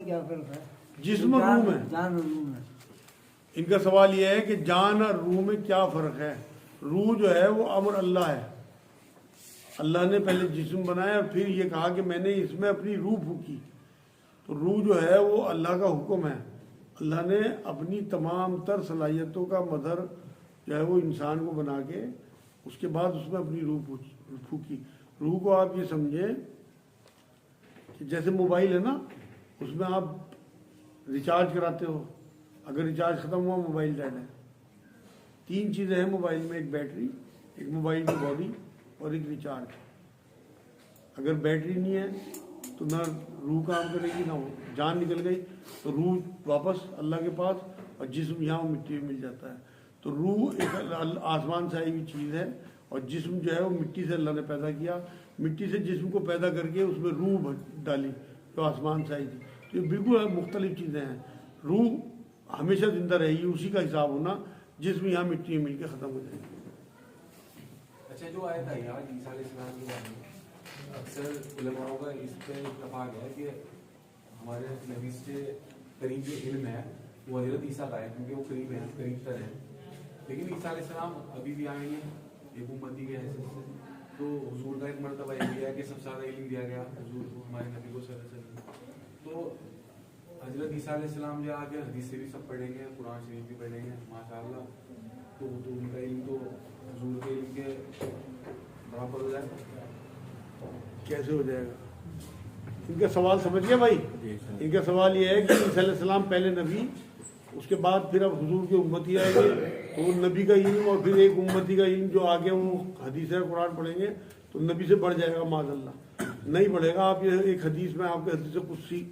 क्या فرق ہے؟ جسم اور روح میں جان اور روح میں ان کا سوال یہ ہے کہ جان اور روح میں کیا فرق ہے؟ روح جو ہے وہ امر اللہ ہے، اللہ نے پہلے جسم بنایا اور پھر یہ کہا کہ میں نے اس میں اپنی روح پھونکی، تو روح جو ہے وہ اللہ کا حکم ہے۔ اللہ نے اپنی تمام تر صلاحیتوں کا مظہر جو ہے وہ انسان کو بنا کے اس کے بعد اس میں اپنی روح پھونکی۔ روح کو آپ یہ سمجھیں کہ جیسے موبائل ہے نا، اس میں آپ ریچارج کراتے ہو، اگر ریچارج ختم ہوا موبائل ڈیڈ ہے۔ تین چیزیں ہیں موبائل میں، ایک بیٹری، ایک موبائل کی باڈی اور ایک ریچارج۔ اگر بیٹری نہیں ہے تو نہ روح کام کرے گی، نہ جان نکل گئی تو روح واپس اللہ کے پاس اور جسم یہاں مٹی میں مل جاتا ہے۔ تو روح ایک آسمان سے آئی ہوئی چیز ہے اور جسم جو ہے وہ مٹی سے اللہ نے پیدا کیا، مٹی سے جسم کو پیدا کر کے اس میں روح ڈالی جو آسمان سے آئی تھی۔ تو یہ بالکل مختلف چیزیں ہیں۔ روح ہمیشہ زندہ رہے گی، اسی کا حساب ہونا، جسم یہاں مٹی میں مل کے ختم ہو جائے گی۔ اچھا، جو آیت ہے یار عیسیٰ علیہ السلام کے بارے میں، اکثر علماء کا اس پہ اتفاق ہے کہ ہمارے نبی سے قریب جو علم ہے وہ حضرت عیسیٰ کا ہے، کیونکہ وہ قریب ہیں، قریب تر ہیں۔ لیکن عیسیٰ علیہ السلام ابھی بھی آئیں گے ایک امتی کے حیثیت سے، تو حضور کا ایک مرتبہ یہ بھی ہے کہ سب سے زیادہ علم دیا گیا حضور کو، ہمارے نبی کو صلی اللہ علیہ وسلم۔ تو حضرت عیسیٰ علیہ السلام جو آگے حدیث سے بھی سب پڑھیں گے، قرآن شریف بھی پڑھیں گے ماشاء اللہ، تو ان کا علم تو حضور کے علم کے برابر ہو جائے گا۔ کیسے ہو جائے گا؟ ان کا سوال سمجھ گیا بھائی؟ ان کا سوال یہ ہے کہ عیسیٰ علیہ السلام پہلے نبی، اس کے بعد پھر اب حضور کے امتی آئیں گے، تو وہ نبی کا علم اور پھر ایک امتی کا علم جو آگے وہ حدیث ہے قرآن پڑھیں گے تو نبی سے بڑھ جائے گا معاذ اللہ، نہیں بڑھے گا۔ آپ یہ ایک حدیث میں آپ کے حدیث قدسی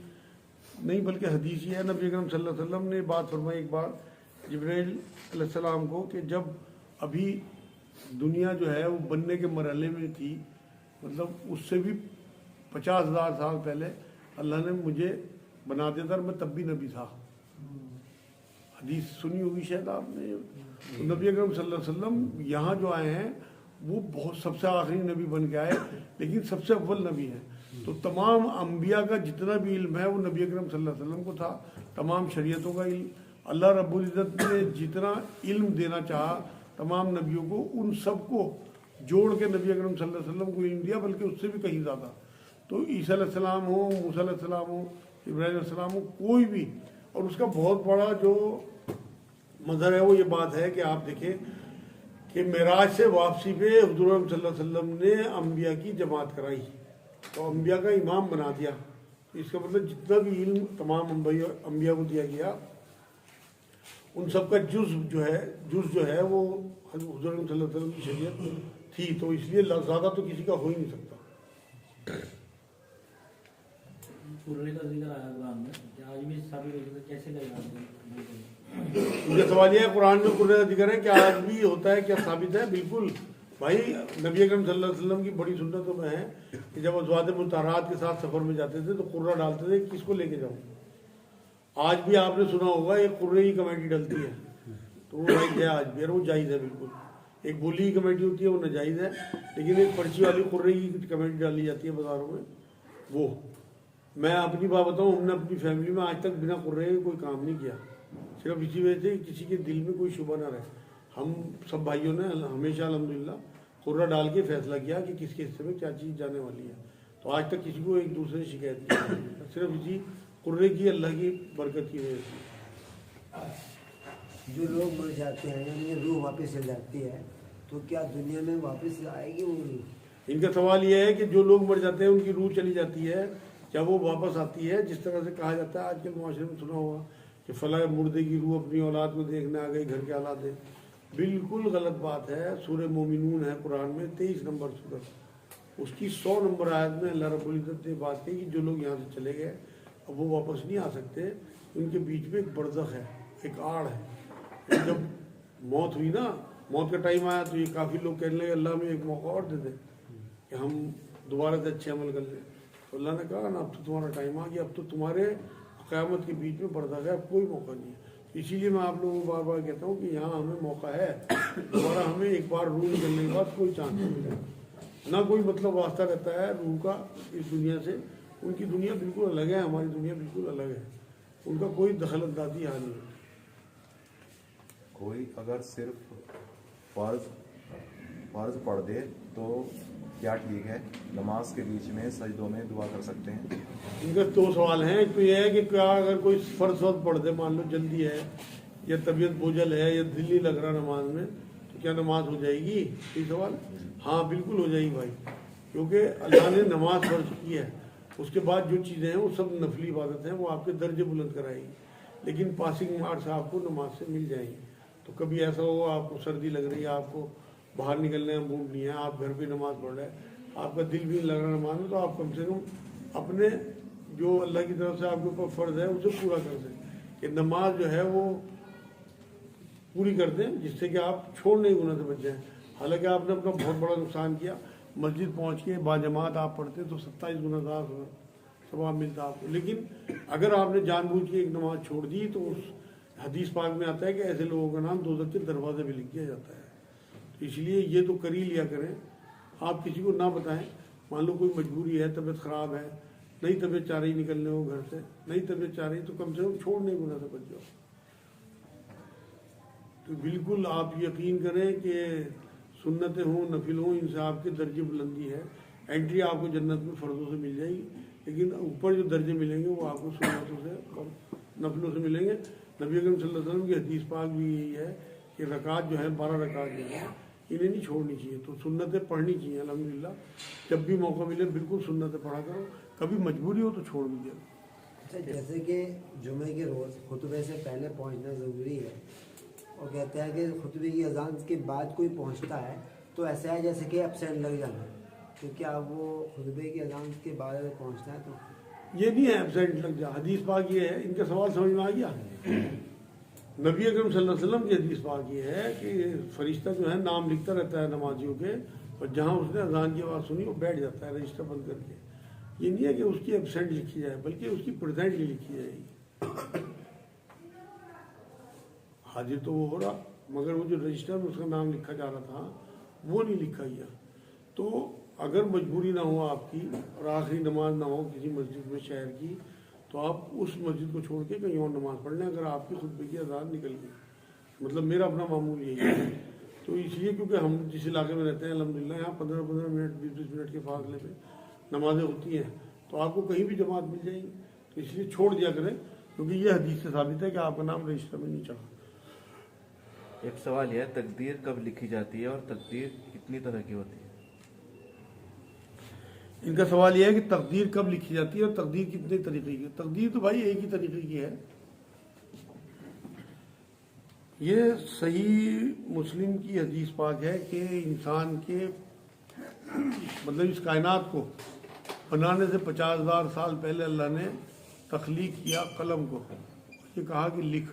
نہیں بلکہ حدیث یہ ہے، نبی اکرم صلی اللہ علیہ وسلم نے بات فرمائی ایک بار جبرائیل علیہ السلام کو کہ جب ابھی دنیا جو ہے وہ بننے کے مرحلے میں تھی، مطلب اس سے بھی 50,000 سال پہلے اللہ نے مجھے بنا دیا تھا، میں تب بھی نبی تھا۔ حدیث سنی ہوگی شاید آپ نے۔ تو نبی اکرم صلی اللہ علیہ وسلم یہاں جو آئے ہیں وہ بہت سب سے آخری نبی بن کے آئے، لیکن سب سے اول نبی ہیں۔ تو تمام انبیاء کا جتنا بھی علم ہے وہ نبی اکرم صلی اللہ علیہ وسلم کو تھا، تمام شریعتوں کا علم۔ اللہ رب العزت نے جتنا علم دینا چاہا تمام نبیوں کو، ان سب کو جوڑ کے نبی اکرم صلی اللہ علیہ وسلم کو علم دیا، بلکہ اس سے بھی کہیں زیادہ۔ تو عیسیٰ علیہ السلام ہو، موسیٰ علیہ السلام ہو، ابراہیم علیہ السلام ہو، کوئی بھی، اور اس کا بہت بڑا جو مظہر ہے وہ یہ بات ہے کہ آپ دیکھیں کہ معراج سے واپسی پہ حضور صلی اللہ علیہ وسلم نے انبیاء کی جماعت کرائی، تو انبیاء کا امام بنا دیا۔ اس کا مطلب جتنا بھی علم تمام انبیاء کو دیا گیا، ان سب کا جز جو ہے وہ حضور صلی اللہ علیہ وسلم کی شریعت تھی، تو اس لیے زیادہ تو کسی کا ہو ہی نہیں سکتا۔ قرآن کا ذکر آیا قرآن میں، کیا آج بھی ثابت ہو سکتا ہے؟ کیسے لگا؟ ان کا سوال یہ ہے قرآن میں قرآن کا ذکر ہے کہ آج بھی ہوتا ہے، کیا ثابت ہے؟ بالکل بھائی، نبی اکرم صلی اللہ علیہ وسلم کی بڑی سنتوں میں ہے کہ جب ازواج مطہرات کے ساتھ سفر میں جاتے تھے تو قرہ ڈالتے تھے، کس کو لے کے جاؤں؟ آج بھی آپ نے سنا ہوگا ایک قرے کی کمیٹی ڈلتی ہے، تو وہ رائٹ ہے آج بھی، اور وہ جائز ہے بالکل۔ ایک بولی کی کمیٹی ہوتی ہے وہ ناجائز ہے، لیکن ایک پرچی والی قرے کی کمیٹی ڈالی جاتی ہے بازاروں میں، وہ میں اپنی بات بتاؤں، ہم نے اپنی فیملی میں آج تک بنا قرے کے کوئی کام نہیں کیا، صرف اسی وجہ سے کسی کے دل میں کوئی شبہ نہ رہے۔ ہم سب بھائیوں نے ہمیشہ الحمدللہ قرہ ڈال کے فیصلہ کیا کہ کس کے حصے میں کیا چیز جانے والی ہے، تو آج تک کسی کو ایک دوسرے سے شکایت نہیں ہے، صرف اسی قرے کی اللہ کی برکت کی وجہ سے۔ جو لوگ مر جاتے ہیں یعنی روح واپس چل جاتی ہے، تو کیا دنیا میں واپس آئے گی وہ روح؟ ان کا سوال یہ ہے کہ جو لوگ مر جاتے ہیں ان کی روح چلی جاتی ہے، کیا وہ واپس آتی ہے؟ جس طرح سے کہا جاتا ہے آج کل معاشرے میں سنا ہوگا کہ فلاں مردے کی روح اپنی اولاد کو دیکھنے آ گئی، گھر کے حالات ہے، بالکل غلط بات ہے۔ سورہ مومنون ہے قرآن میں 23 نمبر سورہ، اس کی 100 نمبر آیت میں اللہ رب العزت نے بات کی کہ جو لوگ یہاں سے چلے گئے اب وہ واپس نہیں آ سکتے، ان کے بیچ میں ایک برزخ ہے، ایک آڑ ہے۔ جب موت ہوئی نا، موت کا ٹائم آیا تو یہ کافی لوگ کہنے لگے اللہ میں ایک موقع اور دے دیں کہ ہم دوبارہ سے اچھے عمل کر لیں، تو اللہ نے کہا نا اب تو تمہارا ٹائم آ گیا، اب تو تمہارے قیامت کے بیچ میں برزخ ہے، اب کوئی موقع نہیں ہے۔ اسی لیے میں آپ لوگوں کو بار بار کہتا ہوں کہ یہاں ہمیں موقع ہے، دوبارہ ہمیں ایک بار روح نکلنے کے بعد کوئی چانس نہیں ملے، نہ کوئی مطلب واسطہ رہتا ہے روح کا اس دنیا سے، ان کی دنیا بالکل الگ ہے, ہماری دنیا بالکل الگ ہے, ان کا کوئی دخل اندازی یہاں نہیں ہے. کوئی اگر صرف فرض پڑھ دے تو کیا ٹھیک ہے؟ نماز کے بیچ میں سجدوں میں دعا کر سکتے ہیں؟ ان کے دو سوال ہیں. ایک تو یہ ہے کہ کیا اگر کوئی فرض پڑھ دے, مان لو جلدی ہے یا طبیعت بوجھل ہے یا دل نہیں لگ رہا نماز میں, تو کیا نماز ہو جائے گی؟ یہ سوال. ہاں بالکل ہو جائے گی بھائی, کیونکہ اللہ نے نماز فرض کی ہے, اس کے بعد جو چیزیں ہیں وہ سب نفلی عبادت ہیں, وہ آپ کے درجے بلند کرائے گی, لیکن پاسنگ مارکس آپ کو نماز سے مل جائیں گی. تو کبھی ایسا ہو آپ کو سردی لگ رہی ہے, آپ کو باہر نکلنے کا موڈ نہیں ہے, آپ گھر پہ نماز پڑھ رہے ہیں, آپ کا دل بھی نہیں لگ رہا نماز میں, تو آپ کم سے کم اپنے جو اللہ کی طرف سے آپ کے اوپر فرض ہے اسے پورا کر دیں, کہ نماز جو ہے وہ پوری کر دیں, جس سے کہ آپ چھوڑنے کے گناہ سے بچ جائیں. حالانکہ آپ نے اپنا بہت بڑا نقصان کیا, مسجد پہنچ کے باجماعت آپ پڑھتے تو 27 گنا ثواب ملتا آپ کو, لیکن اگر آپ نے جان بوجھ کے ایک نماز چھوڑ دی تو اس حدیث پاک میں آتا ہے کہ ایسے لوگوں کا نام دوزخ کے دروازے پہ لکھ دیا جاتا ہے. تو اس لیے یہ تو کر ہی لیا کریں, آپ کسی کو نہ بتائیں. مان لو کوئی مجبوری ہے, طبیعت خراب ہے, نہیں طبیعت چاہ رہی نکلنے ہو گھر سے, نہیں طبیعت چاہ رہی, تو کم سے کم چھوڑنے کے گناہ سے بچ جاؤ. تو بالکل آپ یقین کریں کہ سنتیں ہوں نفل ہوں, ان سے آپ کے درجے بلندی ہے. انٹری آپ کو جنت میں فرضوں سے مل جائے گی, لیکن اوپر جو درجے ملیں گے وہ آپ کو سنتوں سے اور نفلوں سے ملیں گے. نبی اکرم صلی اللہ علیہ وسلم کی حدیث پاک بھی یہی ہے کہ رکعت جو ہے 12 رکعت جو ہے انہیں نہیں چھوڑنی چاہیے, تو سنتیں پڑھنی چاہیے. الحمدللہ جب بھی موقع ملے بالکل سنتیں پڑھا کرو, کبھی مجبوری ہو تو چھوڑ بھی دیا. اچھا, جیسے کہ جمعے کے روز خطبے سے پہلے پہنچنا ضروری ہے, اور کہتے ہیں کہ خطبے کی اذان کے بعد کوئی پہنچتا ہے تو ایسا ہے جیسے کہ ایبسینٹ لگ جانا ہے, تو کیا وہ خطبے کی اذان کے بعد اگر پہنچتا ہے تو یہ نہیں ہے ایبسینٹ لگ جا. حدیث پاک یہ ہے, ان کا سوال سمجھ میں آ گیا. نبی اکرم صلی اللہ علیہ وسلم کی حدیث پاک یہ ہے کہ فرشتہ جو ہے نام لکھتا رہتا ہے نمازیوں کے, اور جہاں اس نے اذان کی آواز سنی وہ بیٹھ جاتا ہے رجسٹر بند کر کے. یہ نہیں ہے کہ اس کی ایبسینٹ لکھی جائے, بلکہ اس کی پریزنٹلی لکھی جائے گی. حاضر تو وہ ہو رہا, مگر وہ جو رجسٹر میں اس کا نام لکھا جا رہا تھا وہ نہیں لکھا گیا. تو اگر مجبوری نہ ہو آپ کی اور آخری نماز نہ ہو کسی مسجد میں شہر کی, تو آپ اس مسجد کو چھوڑ کے کہیں اور نماز پڑھ لیں اگر آپ کی خطبے کی اذان نکل گئی. مطلب میرا اپنا معمول یہی ہے. تو اس لیے کیونکہ ہم جس علاقے میں رہتے ہیں الحمدللہ یہاں 15-15 منٹ 20-20 منٹ کے فاصلے پہ نمازیں ہوتی ہیں, تو آپ کو کہیں بھی جماعت مل جائے گی. تو اس لیے چھوڑ دیا کریں, کیونکہ یہ حدیث سے ثابت ہے کہ آپ کا نام رجسٹر میں نہیں چڑھا. ایک سوال یہ ہے, تقدیر کب لکھی جاتی ہے اور تقدیر کتنی طرح کی ہوتی ہے؟ ان کا سوال یہ ہے کہ تقدیر کب لکھی جاتی ہے اور تقدیر کتنے طریقے کی. تقدیر تو بھائی ایک ہی طریقے کی ہے. یہ صحیح مسلم کی حدیث پاک ہے کہ انسان کے مطلب اس کائنات کو بنانے سے 50,000 سال پہلے اللہ نے تخلیق کیا قلم کو. یہ کہا کہ لکھ,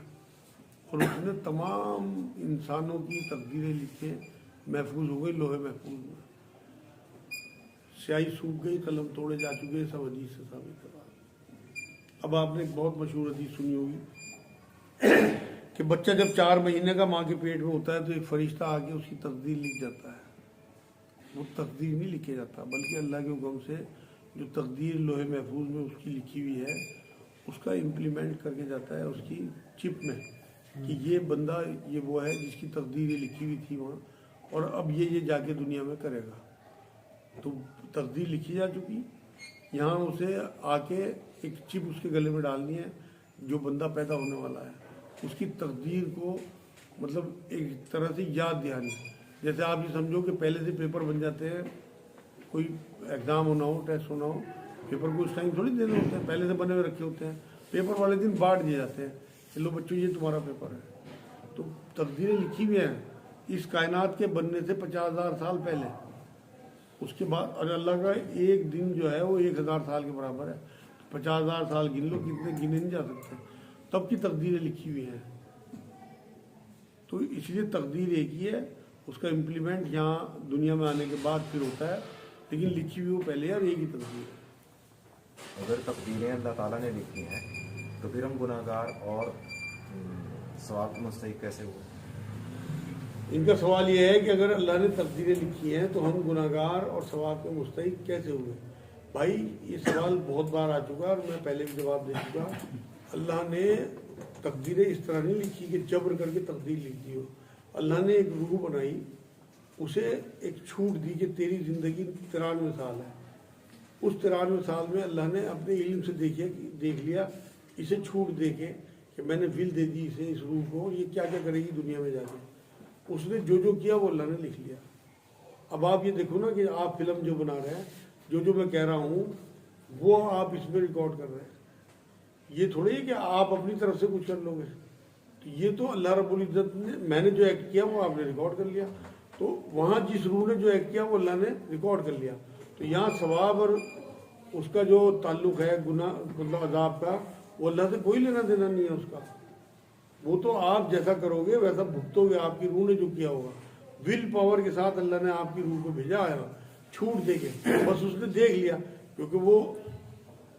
اور اس نے تمام انسانوں کی تقدیریں لکھے, محفوظ ہو گئی لوہے محفوظ میں. سیاہی سوکھ گئی, قلم توڑے جا چکے, سب حدیث سے ثابت ہے. اب آپ نے ایک بہت مشہور حدیث سنی ہوگی کہ بچہ جب 4 مہینے کا ماں کے پیٹ میں ہوتا ہے تو ایک فرشتہ آ کے اس کی تقدیر لکھ جاتا ہے. وہ تقدیر نہیں لکھے جاتا, بلکہ اللہ کے حکم سے جو تقدیر لوہے محفوظ میں اس کی لکھی ہوئی ہے اس کا امپلیمنٹ کر کے جاتا ہے اس کی چپ میں, کہ یہ بندہ یہ وہ ہے جس کی تقدیر یہ لکھی ہوئی تھی وہاں, اور اب یہ جا کے دنیا میں کرے گا. تو تقدیر لکھی جا چکی, یہاں اسے آ کے ایک چپ اس کے گلے میں ڈالنی ہے جو بندہ پیدا ہونے والا ہے, اس کی تقدیر کو مطلب ایک طرح سے یاد دہانی. جیسے آپ یہ سمجھو کہ پہلے سے پیپر بن جاتے ہیں, کوئی ایگزام ہونا ہو ٹیسٹ ہونا ہو, پیپر کو اس ٹائم تھوڑی دینے ہوتے ہیں, پہلے سے بنے ہوئے رکھے ہوتے ہیں. پیپر والے دن بانٹ دیے جاتے ہیں کہ لو بچوں یہ تمہارا پیپر ہے. تو تقدیریں لکھی ہوئی ہیں اس کائنات کے بننے سے 50,000 سال پہلے. اس کے بعد اور اللہ کا ایک دن جو ہے وہ 1,000 سال کے برابر ہے. 50,000 سال گن لو, کتنے گنے نہیں جا سکتے, تب کی تقدیریں لکھی ہوئی ہیں. تو اس لیے تقدیر ایک ہی ہے, اس کا امپلیمنٹ یہاں دنیا میں آنے کے بعد پھر ہوتا ہے, لیکن لکھی ہوئی وہ پہلے ہے اور ایک ہی تقدیر ہے. اگر تقدیریں اللہ تعالیٰ نے لکھی ہیں تو پھر ہم گناہ گار اور ثواب کے مستحق کیسے ہوئے؟ ان کا سوال یہ ہے کہ اگر اللہ نے تقدیریں لکھی ہیں تو ہم گناہ گار اور ثواب کے مستحق کیسے ہوئے. भाई ये सवाल बहुत बार आ चुका और मैं पहले भी जवाब दे चुका। अल्लाह ने तकदीरें इस तरह नहीं लिखी कि जबर करके तकदीर लिख दी हो। अल्लाह ने एक रूह बनाई, उसे एक छूट दी कि तेरी ज़िंदगी 93 साल है। उस 93 साल में अल्लाह ने अपने इल्म से देख लिया, इसे छूट दे के कि मैंने विल दे दी इसे, इस रूह को, ये क्या क्या करेगी दुनिया में जाके। उसने जो जो किया वो अल्लाह ने लिख लिया। अब आप ये देखो ना कि आप फिल्म जो बना रहे हैं, जो जो मैं कह रहा हूँ वो आप इसमें रिकॉर्ड कर रहे हैं। ये थोड़ी है कि आप अपनी तरफ से कुछ कर लोगे। तो ये तो अल्लाह रब्बुल इज़्ज़त ने, मैंने जो एक्ट किया वो आपने रिकॉर्ड कर लिया। तो वहाँ जिस रूह ने जो एक्ट किया वो अल्लाह ने रिकॉर्ड कर लिया। तो यहाँ सवाब और उसका जो ताल्लुक है गुनाह मतलब अजाब का, वो अल्लाह से कोई लेना देना नहीं है उसका। वो तो आप जैसा करोगे वैसा भुगतोगे, आपकी रूह ने जो किया होगा। विल पावर के साथ अल्लाह ने आपकी रूह को भेजा है छूट दे के, बस उसने देख लिया, क्योंकि वो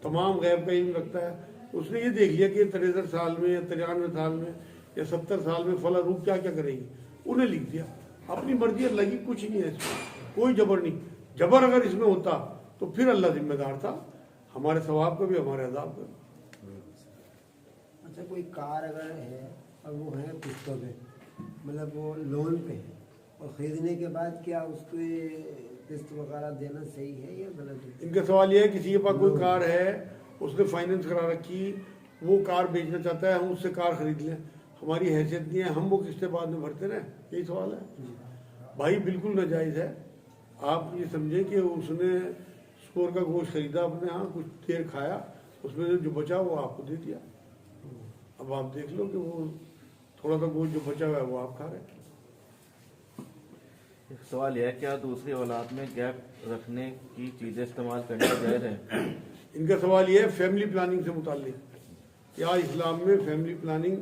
तमाम गैब का इल्म रखता है। उसने ये देख लिया कि 63 साल में या 93 साल में या 70 साल में फला रूह क्या क्या करेगी, उन्हें लिख दिया। अपनी मर्जी अल्लाह की, कुछ नहीं है इसमें, कोई जबर नहीं। जबर अगर इसमें होता तो फिर अल्लाह जिम्मेदार था, हमारे सवाब का भी हमारे अजाब का भी। अच्छा, कोई कार अगर है और वो है किस्तों पे, मतलब वो लोन पे है, और ख़रीदने के बाद क्या उसको किस्त वगैरह देना सही है या गलत है? इनका सवाल यह है किसी के पास कोई कार है, उसने फाइनेंस करा रखी, वो कार बेचना चाहता है, हम उससे कार खरीद लें, हमारी हैसियत नहीं है, हम वो किस्तें बाद में भरते रहें, यही सवाल है। भाई बिल्कुल नाजायज़ है। आप ये समझें कि उसने स्टोर का गोश्त खरीदा अपने यहाँ, कुछ देर खाया, उसमें जो बचा वो आपको दे दिया। अब आप देख लो कि वो थोड़ा सा गोश्त जो बचा हुआ है वो आप खा रहे हैं। एक सवाल यह है, क्या दूसरी औलाद में गैप रखने की चीज़ें इस्तेमाल करना जायज़ है? इनका सवाल यह है फैमिली प्लानिंग से मुताल्लिक, क्या इस्लाम में फैमिली प्लानिंग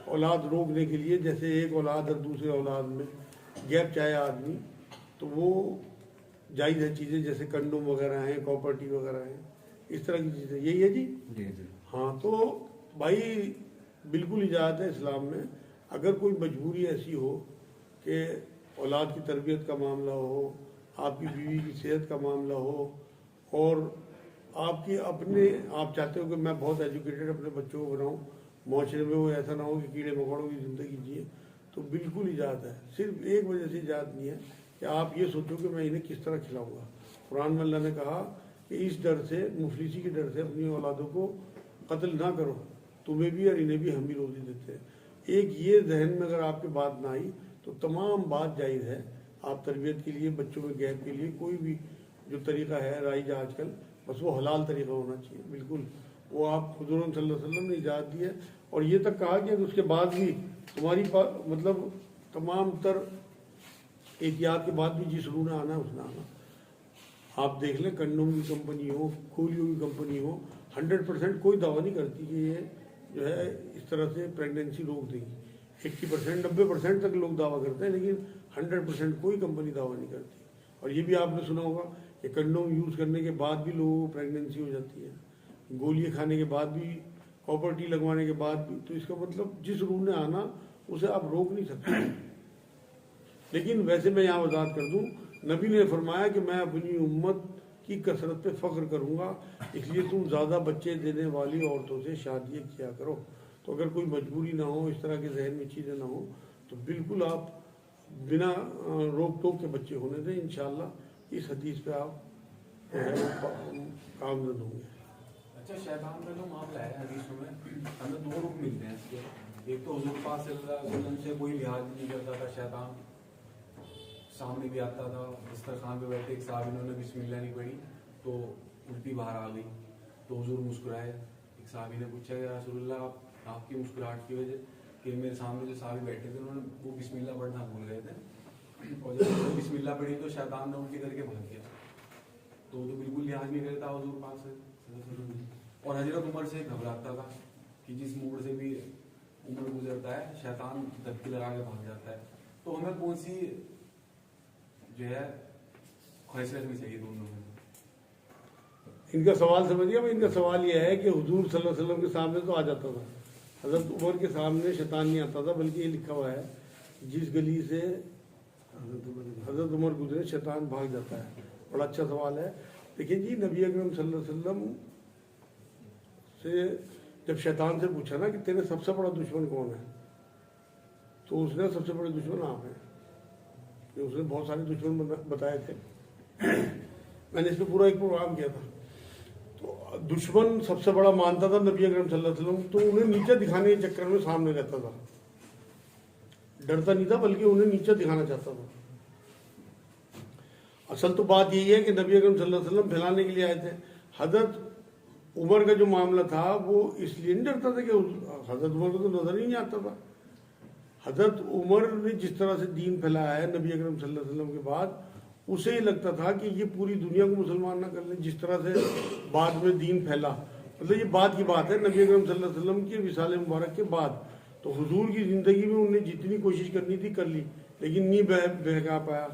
औलाद रोकने के लिए, जैसे एक औलाद और दूसरे औलाद में गैप चाहे आदमी, तो वो जायज़ है चीज़ें, जैसे कंडोम वगैरह हैं, कॉपर्टी वगैरह हैं, इस तरह की चीज़ें, यही है जी? जी जी। हाँ, तो भाई बिल्कुल इजाज़त है इस्लाम में। अगर कोई मजबूरी ऐसी हो कि औलाद की तरबियत का मामला हो, आपकी बीवी की सेहत का मामला हो, और आपकी अपने आप चाहते हो कि मैं बहुत एजुकेटेड अपने बच्चों को बनाऊं, माशरे में वो ऐसा ना हो कि कीड़े मकोड़ों की ज़िंदगी जिए, तो बिल्कुल इजाज़त है। सिर्फ एक वजह से इजाज़त नहीं है कि आप ये सोचो कि मैं इन्हें किस तरह खिलाऊंगा। कुरान में अल्लाह ने कहा कि इस डर से, मुफलिसी के डर से अपनी औलादों को कत्ल ना करो, तुम्हें भी और इन्हें भी हम ही रोज़ी देते हैं। एक ये जहन में अगर आपके बात ना आई तो तमाम बात जायज़ है। आप तरबियत के लिए, बच्चों में गैप के लिए कोई भी जो तरीका है राइज आजकल, बस वो हलाल तरीका होना चाहिए। बिल्कुल वो आप हुज़ूर सल्लल्लाहु अलैहि वसल्लम ने इजाज़त दी है, और ये तक कहा कि उसके बाद भी तुम्हारी मतलब तमाम तर एहतियात के बाद भी जिस रूह ने आना है उसने आना। आप देख लें, कंडोम की कंपनी हो, खोलियों की कंपनी हो, 100% कोई दावा नहीं करती कि ये जो है इस तरह से प्रेगनेंसी रोक देगी। 80% 90% तक लोग दावा करते हैं, लेकिन 100% कोई कंपनी दावा नहीं करती। और ये भी आपने सुना होगा कि कंडोम यूज़ करने के बाद भी लोगों को प्रेगनेंसी हो जाती है, गोलियां खाने के बाद भी, कॉपर टी लगवाने के बाद भी। तो इसका मतलब जिस रूह ने आना उसे आप रोक नहीं सकते। लेकिन वैसे मैं यहाँ वजाहत कर दूँ, नबी ने फरमाया कि मैं अपनी उम्मत की कसरत पे फ़ख्र करूँगा, इसलिए तुम ज़्यादा बच्चे देने वाली औरतों से शादियाँ किया करो। तो अगर कोई मजबूरी ना हो, इस तरह के जहन में चीज़ें ना हो, तो बिल्कुल आप बिना रोक टोक के बच्चे होने दें। इंशाअल्लाह इस हदीस पे आप कामयाब होंगे। अच्छा, शैतान का जो मामला है हदीसों में, हमें दो रूप मिलते हैं इसके। एक तो हुजूर पाक सल्लल्लाहु अलैहि वसल्लम से कोई लिहाज नहीं करता था शैतान, सामने भी आता था, दस्तरखान पे बैठे एक साहब, इन्होंने बिस्मिल्लाह नहीं पढ़ी तो उल्टी बाहर आ गई, तो हुजूर मुस्कुराए। एक साहबी ने पूछा या रसूलल्लाह आपकी मुस्कुराहट की वजह, कि मेरे सामने जो साहबी बैठे थे उन्होंने वो बिस्मिल्लाह पढ़ना भूल गए थे, और जब उन्होंने बिस्मिल्लाह पढ़ी तो शैतान ने उल्टी करके भाग गया। तो बिल्कुल लिहाज नहीं करता हुजूर पाक से। और हजरत उमर से घबराता था कि जिस मोड़ से भी उमर गुजरता है शैतान धक्के लगा के भाग जाता है। तो हमें कौन सी जो है ख्वाहिश रखनी चाहिए दोनों में? इनका सवाल समझिए। इनका सवाल यह है कि हुजूर सल्लल्लाहु अलैहि वसल्लम के सामने तो आ जाता था, हजरत उमर के सामने शैतान नहीं आता था, बल्कि ये लिखा हुआ है जिस गली से हजरत उमर गुजरे शैतान भाग जाता है। बड़ा अच्छा सवाल है। देखिए जी, नबी अकरम सल्लल्लाहु अलैहि वसल्लम से जब शैतान से पूछा ना कि तेरे सबसे बड़ा दुश्मन कौन है, तो उसने सबसे बड़े दुश्मन आप हैं। कि उसने बहुत सारे दुश्मन बताए थे। मैंने इस पर पूरा एक प्रोग्राम किया था। तो दुश्मन सबसे बड़ा मानता था नबी अकरम सल्लल्लाहु अलैहि वसल्लम, तो उन्हें नीचे दिखाने के चक्कर में सामने रहता था, डरता नहीं था बल्कि उन्हें नीचे दिखाना चाहता था। असल तो बात यही है कि नबी अकरम सल्लल्लाहु अलैहि वसल्लम फैलाने के लिए आए थे। हजरत उमर का जो मामला था वो इसलिए नहीं डरता था कि हजरत उमर को तो नजर ही नहीं आता था। हजरत उमर ने जिस तरह से दीन फैलाया है नबी अकरम सल्लल्लाहु अलैहि वसल्लम के बाद, उसे ही लगता था कि ये पूरी दुनिया को मुसलमान ना कर ले। जिस तरह से बाद में दीन फैला, मतलब ये बात की बात है नबी अकरम सल्लल्लाहु अलैहि वसल्लम के विसाल मुबारक के बाद। तो हुजूर की ज़िंदगी में उन्हें जितनी कोशिश करनी थी कर ली, लेकिन नहीं बहका पाया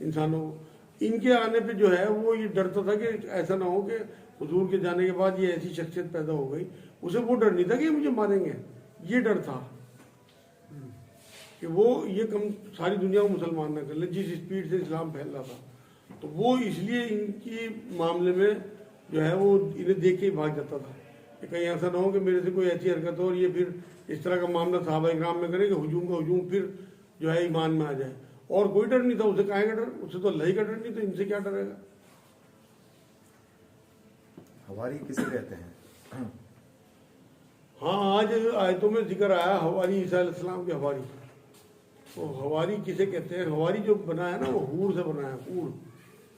इंसानों को। इनके आने पे जो है वो ये डरता था कि ऐसा ना हो कि हुजूर के जाने के बाद ये ऐसी शख्सियत पैदा हो गई। उसे वो डर नहीं था कि मुझे मारेंगे, ये डर था कि वो ये कम सारी दुनिया को मुसलमान ना कर ले, जिस स्पीड से इस्लाम फैल रहा था। तो वो इसलिए इनकी मामले में जो है वो इन्हें देख के ही भाग जाता था कि कहीं ऐसा ना हो कि मेरे से कोई ऐसी हरकत हो और ये फिर इस तरह का मामला सहाबा इकराम में करे कि हुजूम का हुजूम फिर जो है ईमान में आ जाए। और कोई डर नहीं था उसे, काहे का डर, उसे तो अल्लाह ही का डर नहीं, तो इनसे क्या डरेगा। हवारी किसे कहते हैं? हाँ, आज आयतों में जिक्र आया हवारी ईसा अलैहिस्सलाम के हवारी। तो हवारी किसे कहते हैं? हवारी जो बना है ना वो हूर से बना है। हूर,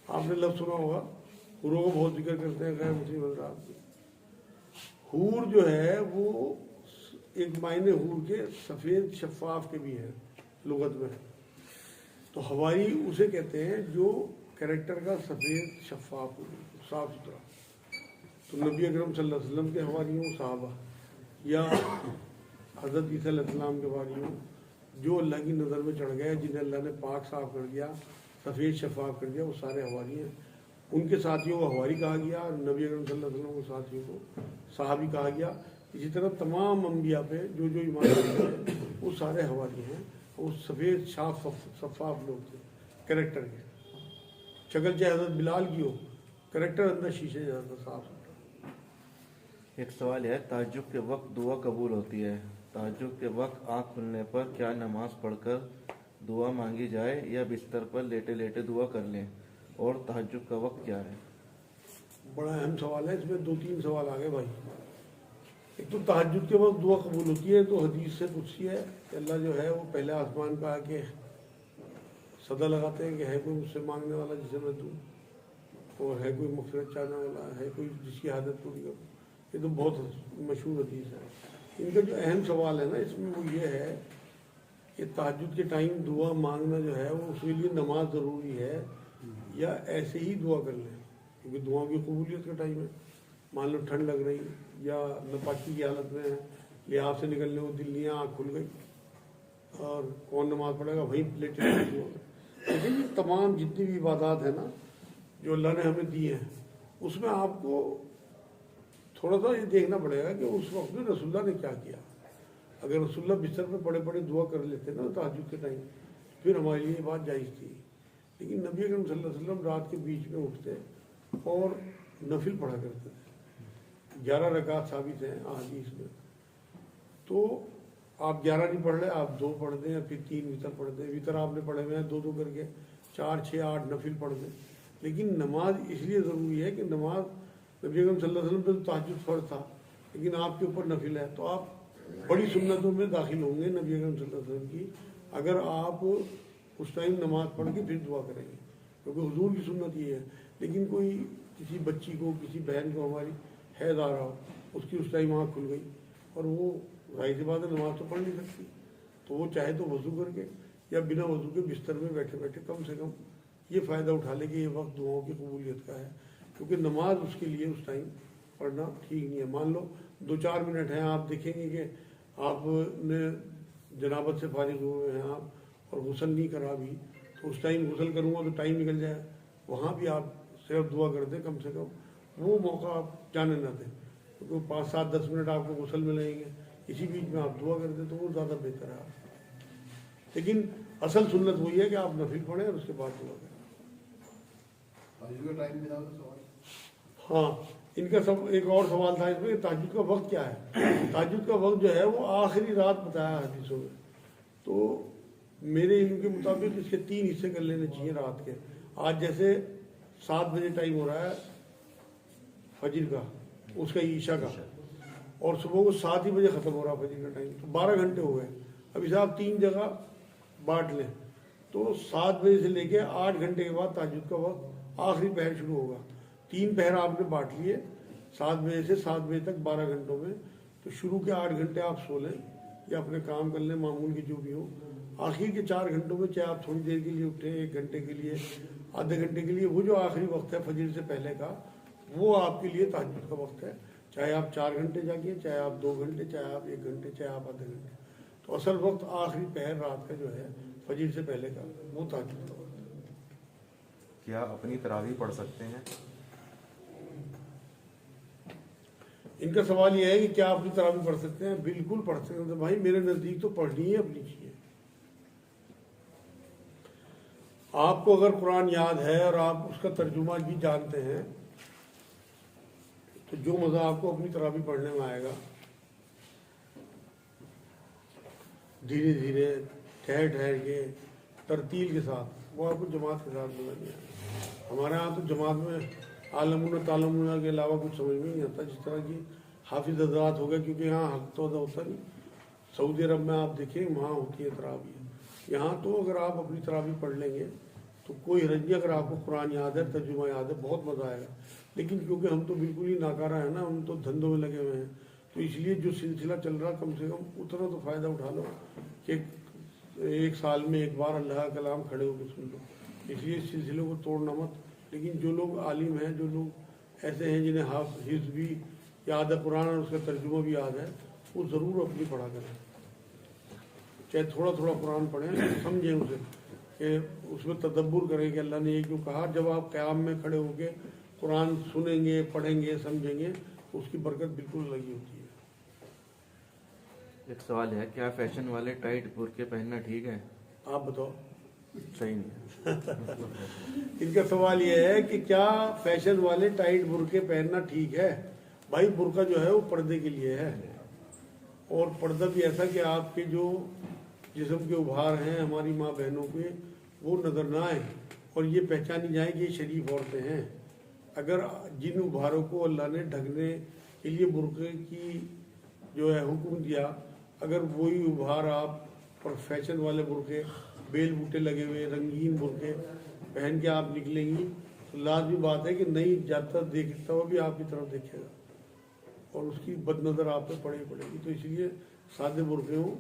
आपने लफ्ज़ सुना होगा, हूरों को बहुत जिक्र करते हैं गैर मुस्लिम हज़रात। हूर जो है वो एक मायने हूर के सफ़ेद शफाफ के भी हैं लुगत में। तो हवारी उसे कहते हैं जो कैरेक्टर का सफ़ेद शफाफ हो, साफ सुथरा। तो नबी अकरम सल्लल्लाहु अलैहि वसल्लम के हवारियों, सहाबा या हज़रत ईसा अलैहिस्सलाम के हवारियों जो अल्लाह की नज़र में चढ़ गए, जिन्हें अल्लाह ने पाक साफ कर दिया, सफ़ेद शफाफ कर दिया, वो सारे हवारी हैं। उनके साथियों को हवारी कहा गया और नबी अकरम सल्लल्लाहु अलैहि वसल्लम के साथियों को सहाबी कहा गया। इसी तरह तमाम अम्बिया पे जो जो ईमान लाते हैं वो सारे हवारी हैं। वो सफ़ेद शफाफ लोग थे कैरेक्टर के। शक्ल चाहे हज़रत बिलाल की हो, कैरेक्टर अंदर शीशे जैसा साफ सुथरा। एक सवाल है, तहज्जुद के वक्त दुआ कबूल होती है। तहज्जुद के वक्त आँख खुलने पर क्या नमाज पढ़कर दुआ मांगी जाए या बिस्तर पर लेटे लेटे दुआ कर लें, और तहज्जुद का वक्त क्या है? बड़ा अहम सवाल है, इसमें 2-3 सवाल आ गए भाई। एक तो तहज्जुद के वक्त दुआ कबूल होती है, तो हदीस से कुछ है कि अल्लाह जो है वो पहले आसमान का आके सदा लगाते हैं कि है कोई मुझसे मांगने वाला जिसे मैं दूँ, और है कोई मग़फ़िरत चाहने वाला, है कोई जिसकी हाजत पूरी करूँ। ये तो बहुत मशहूर हदीस है। इनका जो अहम सवाल है ना इसमें वो ये है कि तहज्जुद के टाइम दुआ मांगना जो है वो उसके लिए नमाज ज़रूरी है या ऐसे ही दुआ कर लें, क्योंकि दुआओं की कबूलियत का टाइम है। मान लो ठंड लग रही या नापाकी की हालत में है, लिहाज से निकलने को दिल नहीं, आँख खुल गई, और कौन नमाज पढ़ेगा, वहीं लेटे दुआ। लेकिन ये तमाम जितनी भी इबादत है ना जो अल्लाह ने हमें दी हैं, उसमें आपको थोड़ा सा ये देखना पड़ेगा कि उस वक्त में रसूलुल्लाह ने क्या किया। अगर रसूलुल्लाह बिस्तर पर पड़े पड़े दुआ कर लेते ना तहज्जुद के टाइम, फिर हमारे लिए बात जायज़ थी। लेकिन नबी अकरम सल्लल्लाहु अलैहि वसल्लम रात के बीच में उठते और नफिल पढ़ा करते थे। 11 रकात साबित हैं अहादीस में। तो आप 11 नहीं पढ़ रहे, आप 2 पढ़ दें या फिर 3 वितर पढ़ दें। वितर आपने पढ़े हुए हैं 2-2 करके, 4, 6, 8 नफिल पढ़ दें। लेकिन नमाज इसलिए ज़रूरी है कि नमाज नबी अकरम सल्लल्लाहु अलैहि वसल्लम पे तो तहज्जुद फ़र्ज़ था, लेकिन आपके ऊपर नफिल है, तो आप बड़ी सुन्नतों में दाखिल होंगे नबी अकरम सल्लल्लाहु अलैहि वसल्लम की, अगर आप उस टाइम नमाज पढ़ के फिर दुआ करेंगे, क्योंकि हुजूर की सुन्नत ये है। लेकिन कोई किसी बच्ची को, किसी बहन को हमारी हैज़ आ रहा हो, उसकी उस टाइम आँख खुल गई और वो ज़ाहिर सी बात है नमाज तो पढ़ नहीं सकती, तो वो चाहे तो वज़ू करके या बिना वज़ू के बिस्तर में बैठे बैठे कम से कम ये फ़ायदा उठा ले कि ये वक्त दुआओं की कबूलियत का है, क्योंकि नमाज उसके लिए उस टाइम पढ़ना ठीक नहीं है। मान लो 2-4 मिनट हैं, आप देखेंगे कि आपने जनाबत से फारिग हुए हैं आप और गुस्ल नहीं करा अभी, तो उस टाइम गुस्ल करूँगा तो टाइम निकल जाए, वहाँ भी आप सिर्फ दुआ कर दें, कम से कम वो मौका आप जाने ना दें, क्योंकि 5, 7, 10 मिनट आपको गुस्ल में लगेंगे, इसी बीच में आप दुआ कर दें तो वो ज़्यादा बेहतर है। लेकिन असल सुन्नत वही है कि आप नफिल पढ़ें और उसके बाद दुआ करें। टाइम हाँ, इनका सब एक और सवाल था इसमें कि तहज्जुद का वक्त क्या है। तहज्जुद का वक्त जो है वो आखिरी रात बताया हदीसों में। तो मेरे इल्म के मुताबिक इसके 3 हिस्से कर लेने चाहिए रात के। आज जैसे 7 बजे टाइम हो रहा है फजर का, उसका ईशा का, और सुबह को 7 ही बजे ख़त्म हो रहा है फजर का टाइम, तो 12 घंटे हो गए। अब इसे आप 3 जगह बांट लें तो 7 बजे से लेके 8 घंटे के बाद तहज्जुद का वक्त आखिरी पहर शुरू होगा। 3 पहर आपने बांट लिए 7 बजे से 7 बजे तक 12 घंटों में, तो शुरू के 8 घंटे आप सो लें या अपने काम कर लें मामूल के जो भी हो। आखिर के 4 घंटों में चाहे आप थोड़ी देर के लिए उठें, 1 घंटे के लिए, आधे घंटे के लिए, वो जो आखिरी वक्त है फजर से पहले का, वो आपके लिए तहज्जुद का वक्त है। चाहे आप 4 घंटे जागिए, चाहे आप 2 घंटे, चाहे आप 1 घंटे, चाहे आप आधे घंटे, तो असल वक्त आखिरी पहर रात का जो है फजर से पहले का, वो तहज्जुद का वक्त है। क्या अपनी तरावी पढ़ सकते हैं? इनका सवाल यह है कि क्या अपनी तरावी पढ़ सकते हैं? बिल्कुल पढ़ सकते हैं। तो भाई मेरे नज़दीक तो पढ़नी ही अपनी चाहिए। आपको अगर कुरान याद है और आप उसका तर्जुमा भी जानते हैं तो जो मज़ा आपको अपनी तरावी पढ़ने में आएगा, धीरे धीरे, ठहर ठहर के, तरतील के साथ, वो आपको जमात के साथ मज़ा नहीं आएगा। हमारे यहाँ तो जमात में आलमुन तालमुन के अलावा कुछ समझ में नहीं आता। जिस तरह की हाफिज हज़रात हो गए, क्योंकि यहाँ हक तो अदा होता नहीं। सऊदी अरब में आप देखें वहाँ होती है तरावी। यहाँ तो अगर आप अपनी तरावी पढ़ लेंगे तो कोई हरज नहीं। अगर आपको कुरान याद है, तर्जुमा याद है, बहुत मज़ा आएगा। लेकिन क्योंकि हम तो बिल्कुल ही नाकारा है ना, हम तो धंधों में लगे हुए हैं, तो इसलिए जो सिलसिला चल रहा कम से कम उतना तो फ़ायदा उठा लो कि 1 साल में 1 बार अल्लाह का कलाम खड़े होकर सुन लो। इसलिए इस सिलसिले को तोड़ना मत। लेकिन जो लोग आलिम हैं, जो लोग ऐसे हैं जिन्हें हिफ्ज़ भी याद है कुरान और उसका तर्जुमा भी याद है, वो ज़रूर अपनी पढ़ा करें। चाहे थोड़ा थोड़ा कुरान पढ़ें, समझें उसे, कि उसमें तदब्बुर करें कि अल्लाह ने ये क्यों कहा। जब आप क़याम में खड़े होकर कुरान सुनेंगे, पढ़ेंगे, समझेंगे, तो उसकी बरकत बिल्कुल अलग ही होती है। एक सवाल है, क्या फैशन वाले टाइट बुर्के पहनना ठीक है? आप बताओ। सही नहीं। इनका सवाल यह है कि क्या फैशन वाले टाइट बुर्के पहनना ठीक है? भाई बुर्का जो है वो पर्दे के लिए है, और पर्दा भी ऐसा कि आपके जो जिस्म के उभार हैं हमारी माँ बहनों के, वो नज़र ना आए और ये पहचानी जाए कि ये शरीफ औरतें हैं। अगर जिन उभारों को अल्लाह ने ढकने के लिए बुर्के की जो है हुक्म दिया, अगर वही उभार आप और फैशन वाले बुर्के, बेल बूटे लगे हुए रंगीन बुर्के पहन के आप निकलेंगी, तो लाजमी बात है कि नहीं जाता देखता हुआ भी आपकी तरफ देखेगा और उसकी बदनज़र आप पे पड़ेगी। तो इसलिए सादे बुर्के हों,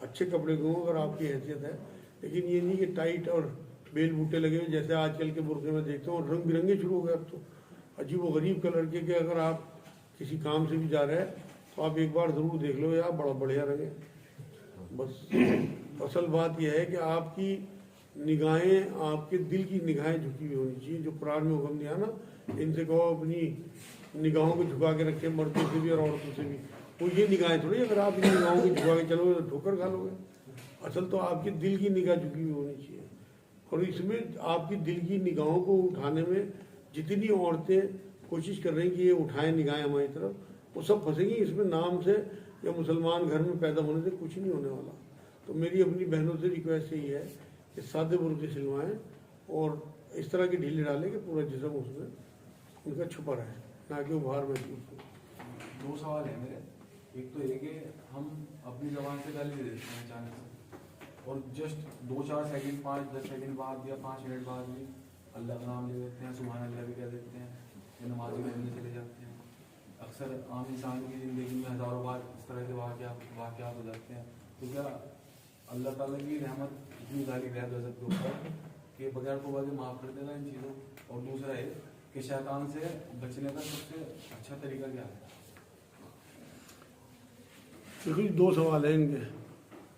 अच्छे कपड़े को हों अगर आपकी हैसियत है, लेकिन ये नहीं कि टाइट और बेल बूटे लगे हुए जैसे आजकल के बुर्के में देखते हैं। और रंग बिरंगे शुरू हो गए अब तो, अजीब व गरीब कलर के। अगर आप किसी काम से भी जा रहे हैं तो आप एक बार ज़रूर देख लो यार, बड़ा बढ़िया रंग है। बस असल बात यह है कि आपकी निगाहें, आपके दिल की निगाहें झुकी हुई होनी चाहिए। जो कुरान में हुक्म दिया ना, इनसे कहो अपनी निगाहों को झुका के रखे, मर्दों से भी और औरतों से भी। तो ये निगाहें थोड़ी, अगर आप इन निगाहों को झुका के चलोगे तो ठोकर खा लोगे। असल तो आपकी दिल की निगाह झुकी हुई होनी चाहिए। और इसमें आपकी दिल की निगाहों को उठाने में जितनी औरतें कोशिश कर रही हैं कि ये उठाएं निगाहें हमारी तरफ, वो सब फंसेंगी इसमें। नाम से या मुसलमान घर में पैदा होने से कुछ नहीं होने वाला। तो मेरी अपनी बहनों से रिक्वेस्ट यही है कि सादे बुर्के सिलवाएं और इस तरह की ढीले डालें कि पूरा जिस्म उसमें उनका छुपा रहे, ना कि उभार महसूस हो। 2 सवाल है मेरे। एक तो ये कि हम अपनी ज़बान से गाली दे देते हैं अचानक से, और जस्ट 2-4 सेकंड, 5-10 सेकंड बाद या 5 मिनट बाद भी अल्लाह का नाम ले देते हैं, सुभान अल्लाह भी कह देते हैं, या नमाज़ पढ़ने चले जाते हैं। अक्सर आम इंसान की ज़िंदगी में हज़ारों बार इस तरह के वाक़यात हो जाते हैं। तो क्या अल्लाह ताला की रहमत इतनी गाली गज़ब के ऊपर कि बगैर तौबा के माफ़ कर देगा इन चीज़ों? और दूसरा है कि शैतान से बचने का सबसे अच्छा तरीका क्या है? देखिए 2 सवाल हैं इनके।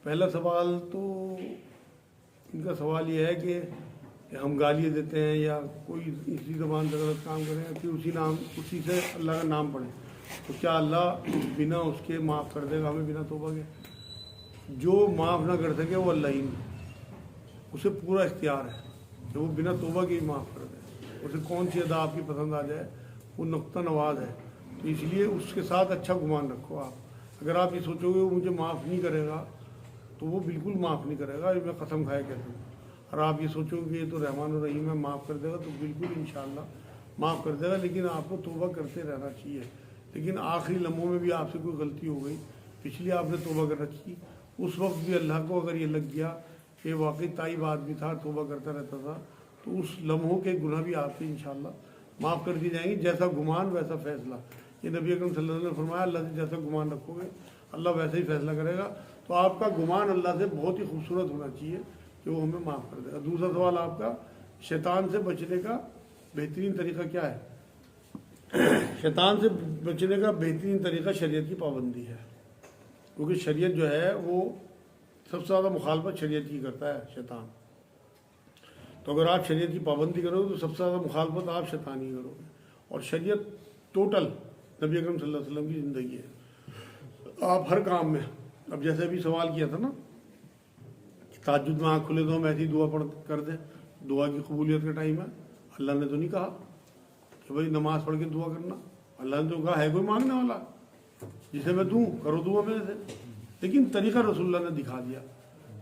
पहला सवाल तो इनका सवाल ये है कि हम गालियाँ देते हैं या कोई इसी ज़बान से गलत काम करें, फिर उसी से अल्लाह का नाम पढ़ें, तो क्या अल्लाह बिना उसके माफ़ कर देगा हमें बिना तौबा के? जो माफ़ ना कर सके वो अल्लाह ही नहीं, उसे पूरा इख्तियार है कि वो बिना तौबा के ही माफ़ कर दे। उसे कौन सी अदा आपकी पसंद आ जाए वो नुक्ता नवाज है। तो इसलिए उसके साथ अच्छा गुमान रखो आप। अगर आप ये सोचोगे वो मुझे माफ़ नहीं करेगा तो वो बिल्कुल माफ़ नहीं करेगा, ये मैं कसम खाए कहता हूँ। और आप ये सोचोगे कि ये तो रहमान और रहीम है, माफ़ कर देगा, तो बिल्कुल इंशाअल्लाह माफ़ कर देगा। लेकिन आपको तौबा करते रहना चाहिए। लेकिन आखिरी लम्हों में भी आपसे कोई गलती हो गई, पिछली आपने तौबा कर रखी, उस वक्त भी अल्लाह को अगर ये लग गया कि वाकई ताइब आदमी था, तौबा करता रहता था, तो उस लम्हों के गुनाह भी आपके इंशाअल्लाह माफ़ कर दिए जाएंगे। जैसा गुमान वैसा फैसला, ये नबी अकरम सल्लल्लाहु अलैहि वसल्लम ने फरमाया, अल्लाह से जैसा गुमान रखोगे अल्लाह वैसे ही फैसला करेगा। तो आपका गुमान अल्लाह से बहुत ही खूबसूरत होना चाहिए कि वो हमें माफ़ कर देगा। दूसरा सवाल आपका, शैतान से बचने का बेहतरीन तरीका क्या है? शैतान से बचने का बेहतरीन तरीका शरीयत की पाबंदी है, क्योंकि शरीयत जो है वो सबसे ज़्यादा मुखालफत शरीयत की करता है शैतान। तो अगर आप शरीयत की पाबंदी करोगे तो सबसे ज़्यादा मुखालफत आप शैतान ही करोगे। और शरीयत टोटल नबी अकरम सल्लल्लाहु अलैहि वसल्लम की ज़िंदगी है, आप हर काम में। अब जैसे अभी सवाल किया था ना, ताज्जुद में आँख खुले तो हम ऐसी दुआ पढ़ कर दें, दुआ की कबूलियत का टाइम है। अल्लाह ने तो नहीं कहा कि भाई नमाज पढ़ के दुआ करना, अल्लाह ने तो कहा है कोई मांगने वाला जिसे मैं दूं, करो दुआ मेरे से। लेकिन तरीका रसूलुल्लाह ने दिखा दिया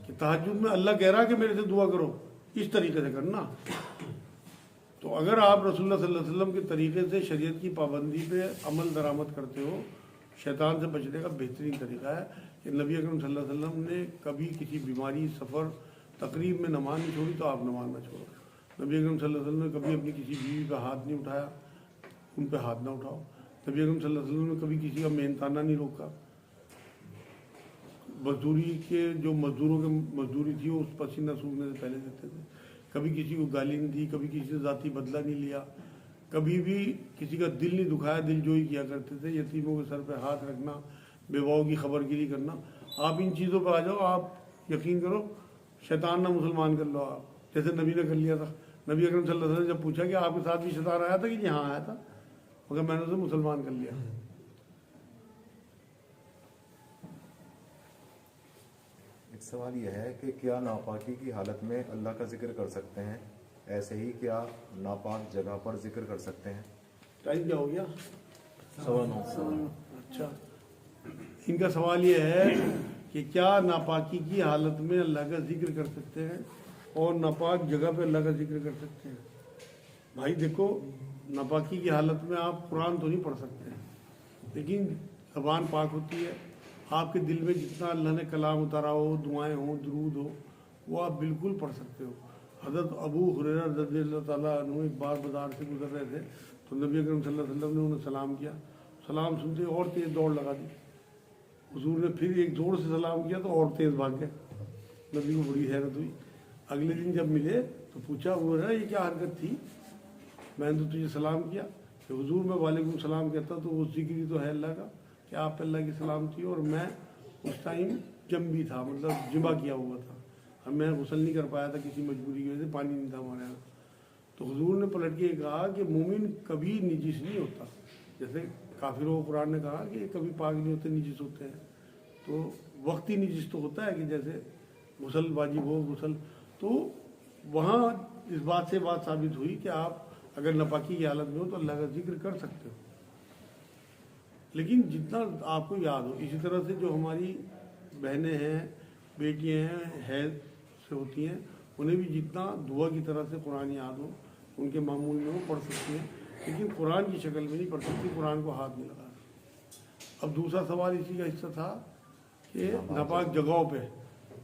कि तहज्जुद में अल्लाह कह रहा है कि मेरे से दुआ करो, इस तरीके से करना। तो अगर आप रसूलुल्लाह सल्लल्लाहु अलैहि वसल्लम के तरीके से शरीयत की पाबंदी पे अमल दरामद करते हो, शैतान से बचने का बेहतरीन तरीका है कि नबी अकरम सल्लल्लाहु अलैहि वसल्लम ने कभी किसी बीमारी, सफ़र, तकरीब में नमाज नहीं छोड़ी, तो आप नमाज ना छोड़ो। नबी अकरम सल्लल्लाहु अलैहि वसल्लम ने कभी अपनी किसी बीवी पे हाथ नहीं उठाया, उन पे हाथ ना उठाओ। नबी अकरम सल्लल्लाहु अलैहि वसल्लम ने कभी किसी का मेहनताना नहीं रोका। मजदूरी के जो मजदूरों की मजदूरी थी वो पसीना सूखने से पहले देते थे। कभी किसी को गाली नहीं दी, कभी किसी से ज़ाती बदला नहीं लिया, कभी भी किसी का दिल नहीं दुखाया, दिल जोई किया करते थे। यतीमों के सर पे हाथ रखना, बेवाओं की खबरगिरी करना। आप इन चीज़ों पर आ जाओ, आप यकीन करो शैतान ना मुसलमान कर लो आप, जैसे नबी ने कर लिया था। नबी अकरम सल्लल्लाहु अलैहि वसल्लम जब पूछा कि आपके साथ भी शैतान आया था, कि जी हाँ आया था, मगर मैंने उसे मुसलमान कर लिया। एक सवाल यह है कि क्या नापाकी की हालत में अल्लाह का जिक्र कर सकते हैं, ऐसे ही क्या नापाक जगह पर जिक्र कर सकते हैं? टाइम क्या हो गया? 9:15। अच्छा, इनका सवाल ये है कि क्या नापाकी की हालत में अल्लाह का जिक्र कर सकते हैं और नापाक जगह पे अल्लाह का जिक्र कर सकते हैं? भाई देखो, नापाकी की हालत में आप कुरान तो नहीं पढ़ सकते, लेकिन ज़बान पाक होती है। आपके दिल में जितना अल्लाह ने कलाम उतारा हो, दुआएं हो, दुरूद हो, वो आप बिल्कुल पढ़ सकते हो। हज़रत अबू हुरैरा रज़ियल्लाहु ताला अन्हु एक बार बाजार से गुजर रहे थे, तो नबी अकरम सल्लल्लाहु अलैहि वसल्लम ने उन्हें सलाम किया। सलाम सुनते और तेज़ दौड़ लगा दी। हुजूर ने फिर एक जोर से सलाम किया तो और तेज़ भाग गए। नबी को बड़ी हैरत हुई। अगले दिन जब मिले तो पूछा, वो है ये क्या हरकत थी, मैंने तो तुझे सलाम किया। कि हुजूर मैं वालेकुम सलाम कहता तो वो जिक्र ही तो है अल्लाह का कि आप पे अल्लाह की सलाम थी, और मैं उस टाइम जंबी था, मतलब जिमा किया हुआ था, और मैं गुस्ल नहीं कर पाया था किसी मजबूरी की वजह से, पानी नहीं था हमारे यहाँ। तो हुजूर ने पलट के कहा कि मोमिन कभी निजिस नहीं होता। जैसे काफिरों को कुरान ने कहा कि कभी पाक नहीं होते, निजिस होते हैं। तो वक्ती निजिस तो होता है कि जैसे गुस्ल वाजिब हो गुस्ल, तो वहाँ इस बात से बात साबित हुई कि आप अगर नापाकी की हालत में हो तो अल्लाह का जिक्र कर सकते हो, लेकिन जितना आपको याद हो। इसी तरह से जो हमारी बहनें हैं, बेटियां हैं, हैज से होती हैं, उन्हें भी जितना दुआ की तरह से कुरान याद हो, उनके मामूल में वो पढ़ सकती हैं, लेकिन कुरान की शक्ल में नहीं पढ़ सकती, कुरान को हाथ नहीं लगा। अब दूसरा सवाल इसी का हिस्सा था कि नापाक जगहों पे,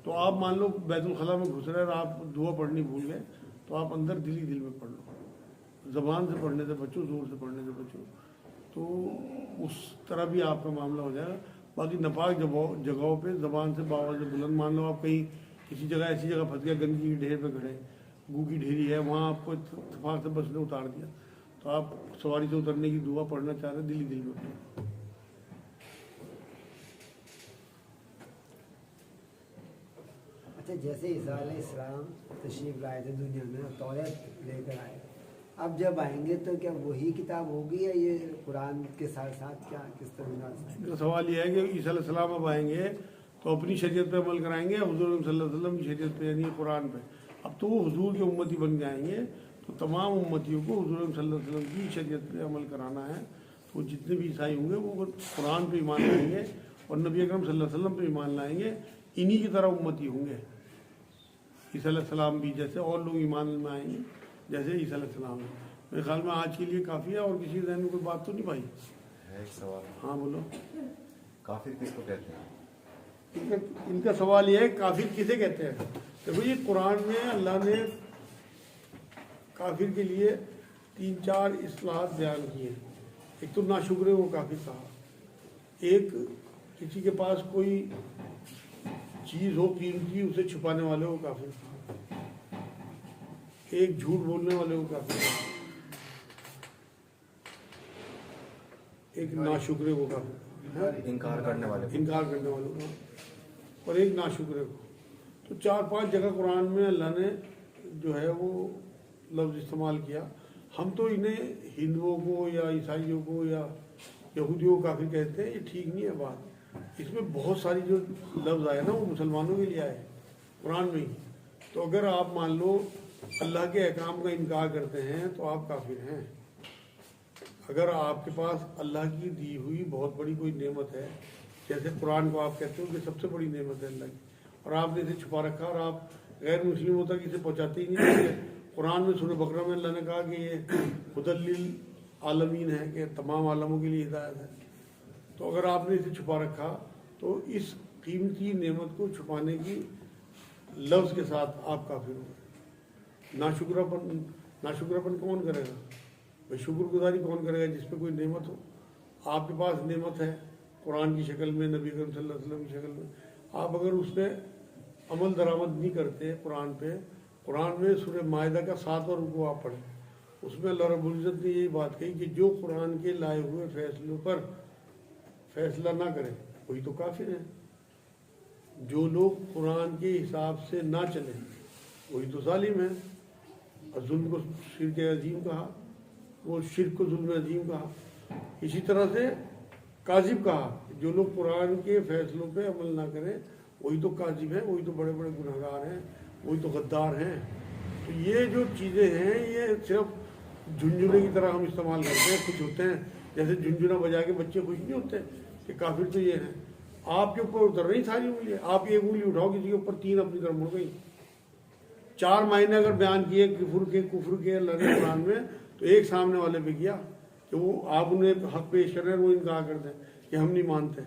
तो आप मान लो बैतुल खला में घुस रहे और आप दुआ पढ़नी भूल गए, तो आप अंदर दिल ही दिल में पढ़ लो। ज़बान से पढ़ने से बचो, ज़ोर से पढ़ने से बचो, तो उस तरह भी आपका मामला हो जाएगा। बाकी नापाक जगहों पे ज़बान से बावल से बुलंद, मान लो आप कहीं किसी जगह ऐसी जगह फंस गया, गंदगी की ढेर पे खड़े, गू की ढेरी है, वहाँ आपको इत्तेफाक से बस ने उतार दिया, तो आप सवारी से उतरने की दुआ पढ़ना चाह रहे, दिल ही दिल में पढ़ो। अच्छा, जैसे ईसा अलैहिस्सलाम तशरीफ लाए थे दुनिया में, तौरात लेकर आए, अब जब आएंगे तो क्या वही किताब होगी या ये कुरान के साथ साथ क्या किस तरह से? तो सवाल ये है कि ईसा अलैहिस्सलाम अब आएंगे तो अपनी शरीयत पे अमल कराएंगे, हुजूर सल्लल्लाहु अलैहि वसल्लम की शरीयत पे, यानी कुरान पे। अब तो वो हुजूर की उम्मती बन के आएंगे, तो तमाम उम्मतियों को हुजूर सल्लल्लाहु अलैहि वसल्लम की शरीयत पे अमल कराना है। तो जितने भी ईसाई होंगे वो कुरान पे ईमान लाएंगे और नबी अकरम सल्लल्लाहु अलैहि वसल्लम पे ईमान लाएंगे, इन्हीं की तरह उम्मती होंगे। ईसा अलैहिस्सलाम भी जैसे और लोग ईमान में आएंगे जैसे ईसा अलैहिस्सलाम है। मेरे ख्याल में आज के लिए काफ़ी है। और किसी जहन में कोई बात तो नहीं भाई? है एक सवाल, हाँ बोलो। काफिर किसको कहते हैं? इनका सवाल ये है काफिर किसे कहते हैं। देखो ये कुरान में अल्लाह ने काफिर के लिए 3-4 इस्लाहात बयान किए। एक तो नाशुक्रे को काफिर कहा, एक किसी के पास कोई चीज़ हो कीमती उसे छुपाने वाले को काफिर कहा, एक झूठ बोलने वाले को काफिर कहा, एक नाशुक्रे को काफिर कहा, इनकार करने वाले को। इनकार करने वालों को, और एक नाशुक्रे को। तो 4-5 जगह कुरान में अल्लाह ने जो है वो लफ्ज़ इस्तेमाल किया। हम तो इन्हें हिंदुओं को या ईसाइयों को या यहूदियों को काफिर कहते हैं, ये ठीक नहीं है बात। इसमें बहुत सारी जो लफ्ज़ आए ना वो मुसलमानों के लिए आए कुरान में ही। तो अगर आप मान लो अल्लाह के अहकाम का इनकार करते हैं तो आप काफिर हैं। अगर आपके पास अल्लाह की दी हुई बहुत बड़ी कोई नेमत है, जैसे कुरान को आप कहते हो कि सबसे बड़ी नेमत है अल्लाह की, और आपने इसे छुपा रखा और आप गैर मुस्लिमों तक इसे पहुंचाते ही नहीं। कुरान में सूरह बकरा में अल्लाह ने कहा कि ये हुदल्लिल आलमीन है, कि तमाम आलमों के लिए हिदायत है। तो अगर आपने इसे छुपा रखा तो इस कीमती नेमत को छुपाने की लफ्ज़ के साथ आप काफिर हो गए। नाशुक्रापन कौन करेगा भाई? शुक्रगुजारी कौन करेगा जिस पे कोई नेमत हो? आपके पास नेमत है कुरान की शक्ल में, नबी करीम सल्लल्लाहु अलैहि वसल्लम की शक्ल में, आप अगर उस पर अमल दरामद नहीं करते कुरान पे, कुरान में सूरह माइदा का 7वां रुकू आप पढ़ें, उसमें अल्लाह रब्बुल इज़्ज़त ने यही बात कही कि जो कुरान के लाए हुए फैसलों पर फैसला ना करे वही तो काफिर है। जो लोग कुरान के हिसाब से ना चले वही तो जालिम है। और जुल्म को शिर्क अजीम कहा, वो शिर्क को जुल्म अजीम कहा। इसी तरह से काजिब कहा, जो लोग कुरान के फैसलों पे अमल ना करें वही तो काजिब हैं, वही तो बड़े बड़े गुनहगार हैं, वही तो गद्दार हैं। तो ये जो चीज़ें हैं ये सिर्फ झुंझुने की तरह हम इस्तेमाल करते हैं, खुश होते हैं। जैसे झुंझुना बजा के बच्चे खुश नहीं होते कि काफिर तो ये हैं। आपके ऊपर उतर रही सारी उंगलियाँ, आप एक उंगली उठाओ किसी के ऊपर 3 अपनी तरफ मुड़ गई। 4 मायने अगर बयान किए कुफ्र के अल्लाह ने कुरान में, तो एक सामने वाले पे किया कि वो आप उन्हें हक पेश कर रहे हैं, वो इनकार करते हैं कि हम नहीं मानते,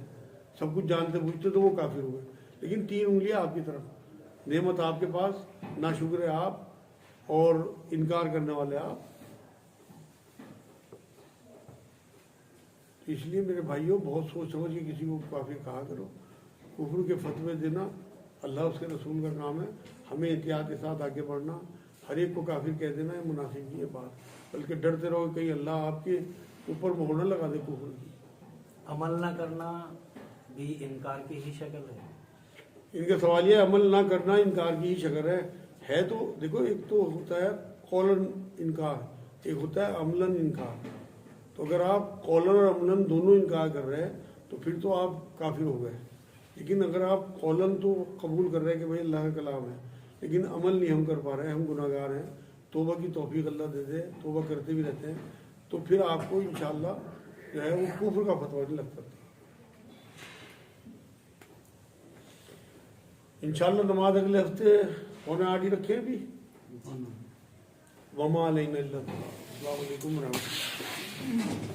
सब कुछ जानते बूझते, तो वो काफिर हुए। लेकिन 3 उंगलियां आपकी तरफ, नेमत आपके पास, नाशुक्र आप और इनकार करने वाले आप। इसलिए मेरे भाइयों बहुत सोच समझ के किसी को काफिर कहा करो। कुफ्र के फतवे देना अल्लाह उसके रसूल का काम है। हमें एहतियात के साथ आगे बढ़ना, हर एक को काफिर कह देना ये मुनासिब नहीं है बात। बल्कि डरते रहो कहीं अल्लाह आपके ऊपर मोहर न लगा दे कुफ्र की। अमल ना करना भी इनकार की ही शक्ल है। इनका सवाल ये अमल ना करना इनकार की ही शक्ल है। तो देखो एक तो होता है कौलन इनकार, एक होता है अमलन इनकार। तो अगर आप कौलन और अमलन दोनों इनकार कर रहे हैं तो फिर तो आप काफिर हो गए। लेकिन अगर आप कौलन तो कबूल कर रहे हैं कि भाई अल्लाह का कलाम है, लेकिन अमल नहीं हम कर पा रहे हैं, हम गुनाहगार हैं, तौबा की तौफीक अल्लाह दे दे, तौबा करते भी रहते हैं, तो फिर आपको इंशाअल्लाह जो है वो कुफ्र का फतवा नहीं लग सकता। इंशाअल्लाह नमाज अगले हफ्ते होने आड़ी रखे भी। वमा अलैना इल्ला। अस्सलाम वालेकुम रहमतुल्लाह।